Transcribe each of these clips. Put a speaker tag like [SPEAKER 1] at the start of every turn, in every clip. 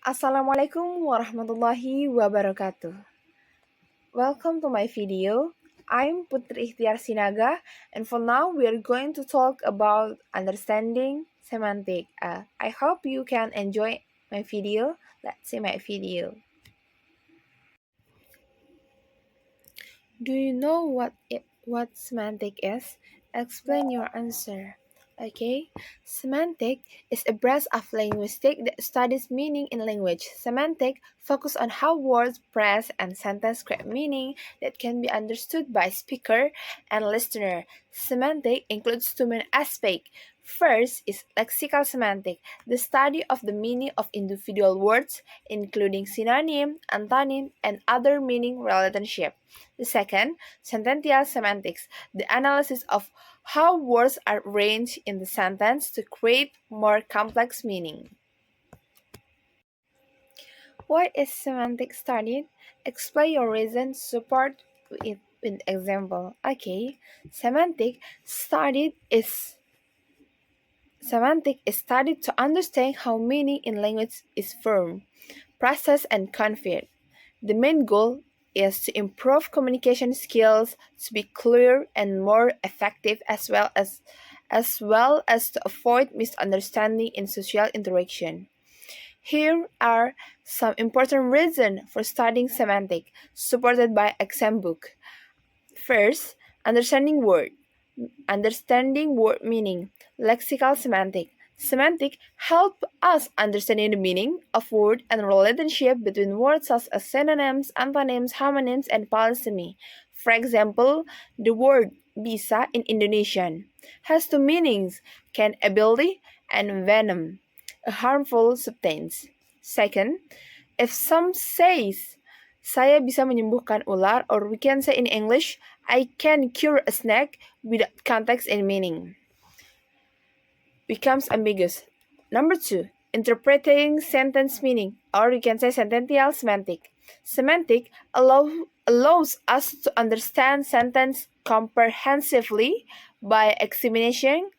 [SPEAKER 1] Assalamualaikum warahmatullahi wabarakatuh. Welcome to my video. I'm Putri Ikhtiar Sinaga, and for now we are going to talk about understanding semantic. I hope you can enjoy my video. Let's see my video. Do you know what semantic is? Explain your answer. Okay, semantic is a branch of linguistics that studies meaning in language. Semantic focus on how words, phrase, and sentence create meaning that can be understood by speaker and listener. Semantic includes two main aspects. First is lexical semantic, the study of the meaning of individual words, including synonym, antonym, and other meaning relationship. The second, sentential semantics, the analysis of how words are arranged in the sentence to create more complex meaning. Why is semantics studied? Explain your reason, support it with example. Okay, semantic is studied to understand how meaning in language is formed, processed, and conveyed. The main goal is to improve communication skills, to be clear and more effective, as well as to avoid misunderstanding in social interaction. Here are some important reasons for studying semantic, supported by exam book. First, understanding word meaning, lexical semantic. Semantic help us understanding the meaning of word and relationship between words such as synonyms, antonyms, homonyms, and polysemy. For example, the word bisa in Indonesian has two meanings, can ability and venom, a harmful substance. Second, if some says, saya bisa menyembuhkan ular, or we can say in English, I can cure a snake without context and meaning, becomes ambiguous. Number two, interpreting sentence meaning, or you can say sentential semantic. Semantic allows us to understand sentence comprehensively by examining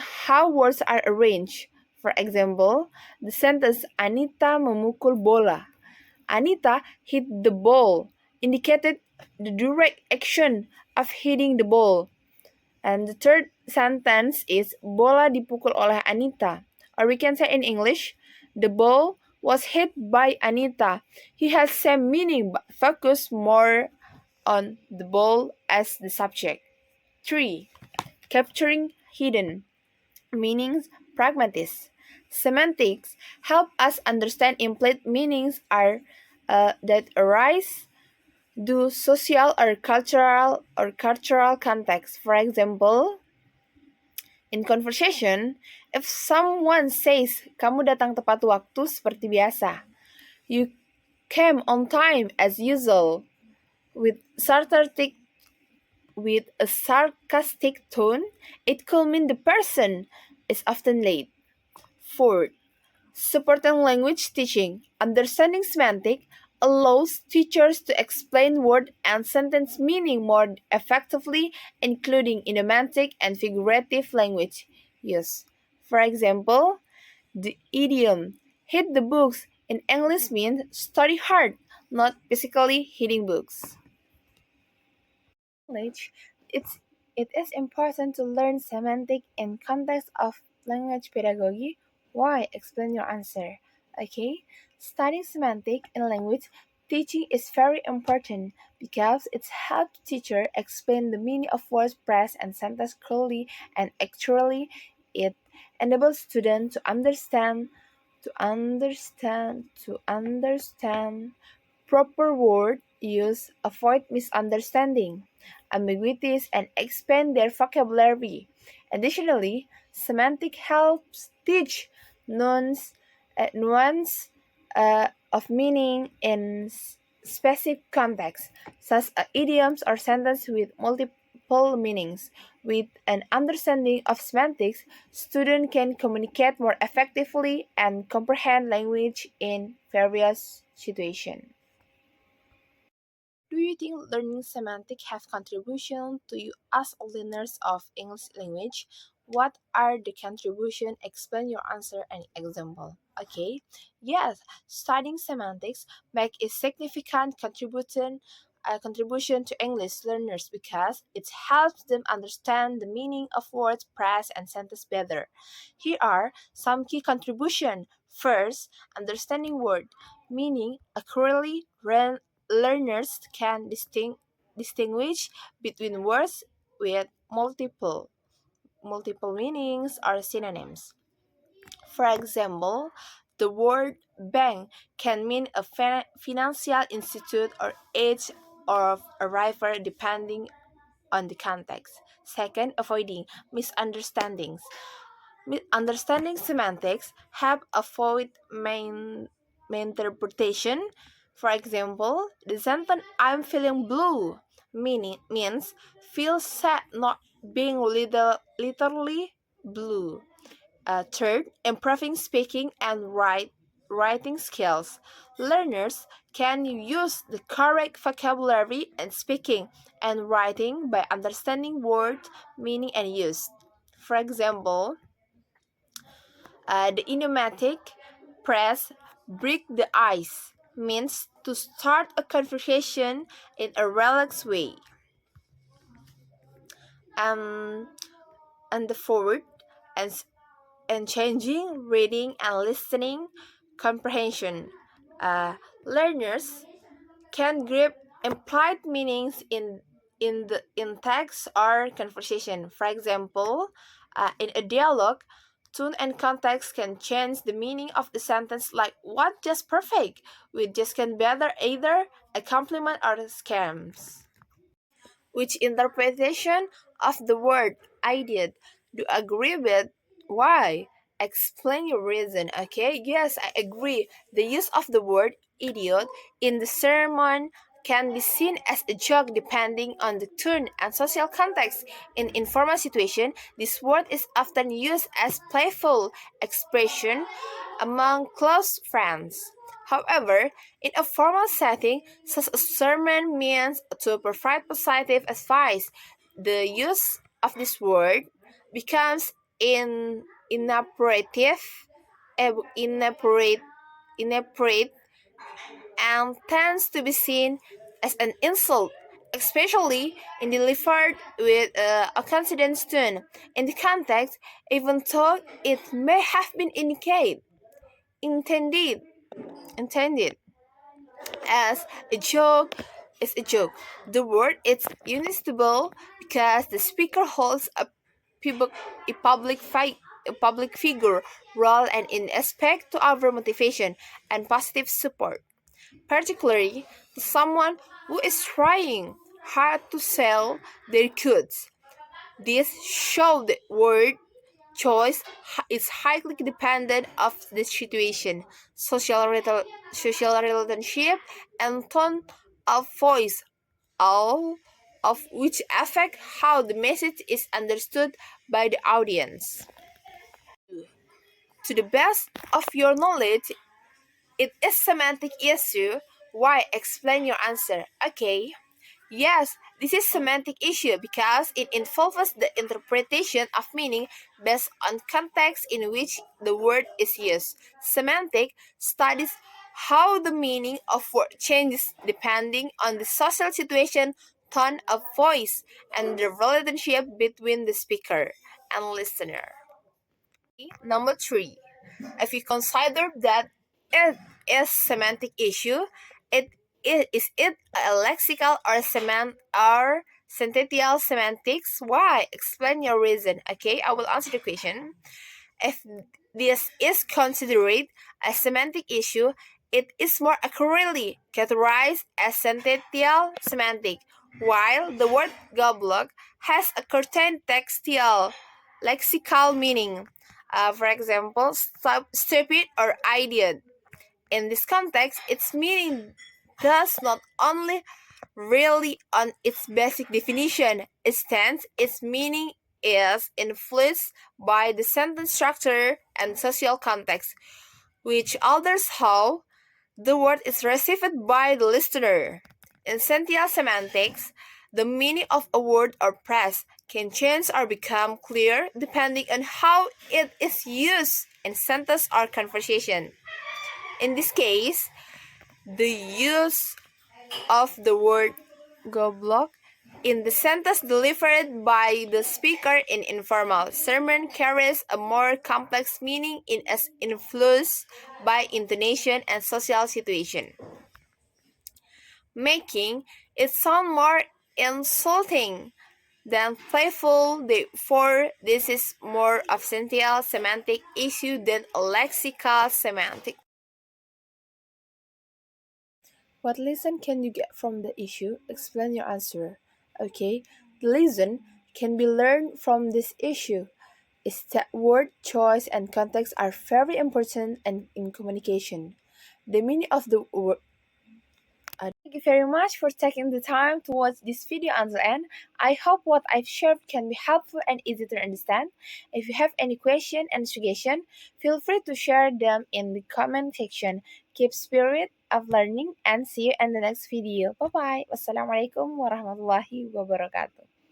[SPEAKER 1] how words are arranged. For example, the sentence Anita memukul bola. Anita hit the ball, indicated the direct action of hitting the ball. And the third sentence is bola dipukul oleh Anita. Or we can say in English, the ball was hit by Anita. He has same meaning but focus more on the ball as the subject. 3. Capturing hidden meanings, pragmatists. Semantics help us understand implicit meanings that arise due social or cultural context. For example, in conversation, if someone says kamu datang tepat waktu seperti biasa, you came on time as usual, with sarcastic with a sarcastic tone, it could mean the person is often late. Fourth, supporting language teaching. Understanding semantic allows teachers to explain word and sentence meaning more effectively, including idiomatic and figurative language use. For example, the idiom hit the books in English means study hard, not physically hitting books. Knowledge, it is important to learn semantic in context of language pedagogy. Why? Explain your answer. Okay, studying semantic in language teaching is very important because it helps teacher explain the meaning of words, phrase, and sentence clearly and actually. It enables students to understand proper word use, avoid misunderstanding, ambiguities, and expand their vocabulary. Additionally, semantic helps teach nuance of meaning in specific contexts, such as idioms or sentences with multiple meanings. With an understanding of semantics, students can communicate more effectively and comprehend language in various situations. Do you think learning semantic have contribution to you as learners of English language? What are the contribution? Explain your answer and example. Okay. Yes, studying semantics make a significant contribution to English learners because it helps them understand the meaning of words, phrase, and sentence better. Here are some key contribution. First, understanding word meaning accurately. Learners can distinguish between words with multiple meanings or synonyms. For example, the word bank can mean a financial institute or age of arrival depending on the context. Second, avoiding misunderstandings. Understanding semantics help avoid interpretation. For example, the sentence "I'm feeling blue" means feel sad, not being literally blue. Third, improving speaking and writing skills. Learners can use the correct vocabulary in speaking and writing by understanding word meaning and use. For example, the idiomatic press break the ice means to start a conversation in a relaxed way. Um, and the forward and changing reading and listening comprehension. Learners can grip implied meanings in text or conversation. For example, in a dialogue, tone and context can change the meaning of the sentence, like "what just perfect" with "just" can better either a compliment or a scams. Which interpretation of the word "I did" do you agree with? Why? Explain your reason, okay? Yes, I agree. The use of the word idiot in the sermon can be seen as a joke depending on the tone and social context. In informal situation, this word is often used as playful expression among close friends. However, in a formal setting, such a sermon means to provide positive advice. The use of this word becomes inappropriate, inappropriate, inappropriate, and tends to be seen as an insult, especially in delivered with a confident tone. In the context, even though it may have been intended as a joke is a joke. The word is unusable because the speaker holds public, a public figure role and in aspect to our motivation and positive support, particularly to someone who is trying hard to sell their goods. This show the word choice is highly dependent of the situation, social relationship, and tone of voice, all of which affect how the message is understood by the audience. To the best of your knowledge, it is semantic issue. Why? Explain your answer. Okay. Yes, this is semantic issue because it involves the interpretation of meaning based on context in which the word is used. Semantic studies how the meaning of word changes depending on the social situation, tone of voice, and the relationship between the speaker and listener. Number 3. If you consider that it is semantic issue, it is it a lexical or synthetical semantics? Why? Explain your reason. Okay, I will answer the question. If this is considered a semantic issue, it is more accurately categorized as synthetical semantic, while the word goblock has a certain textual lexical meaning. For example, stupid or idiot. In this context, its meaning does not only really on its basic definition, instead, its meaning is influenced by the sentence structure and social context, which alters how the word is received by the listener. In sentient semantics, the meaning of a word or phrase can change or become clear depending on how it is used in sentence or conversation. In this case, the use of the word goblok in the sentence delivered by the speaker in informal sermon carries a more complex meaning in as influenced by intonation and social situation, making it sound more insulting than playful. Therefore, this is more of essential semantic issue than a lexical semantic. What lesson can you get from the issue? Explain your answer. Okay, the lesson can be learned from this issue is that word choice and context are very important and in communication. The meaning of the word. Thank you very much for taking the time to watch this video until the end. I hope what I've shared can be helpful and easy to understand. If you have any question and suggestion, feel free to share them in the comment section. Keep spirit of learning and see you in the next video. Bye bye. Wassalamualaikum warahmatullahi wabarakatuh.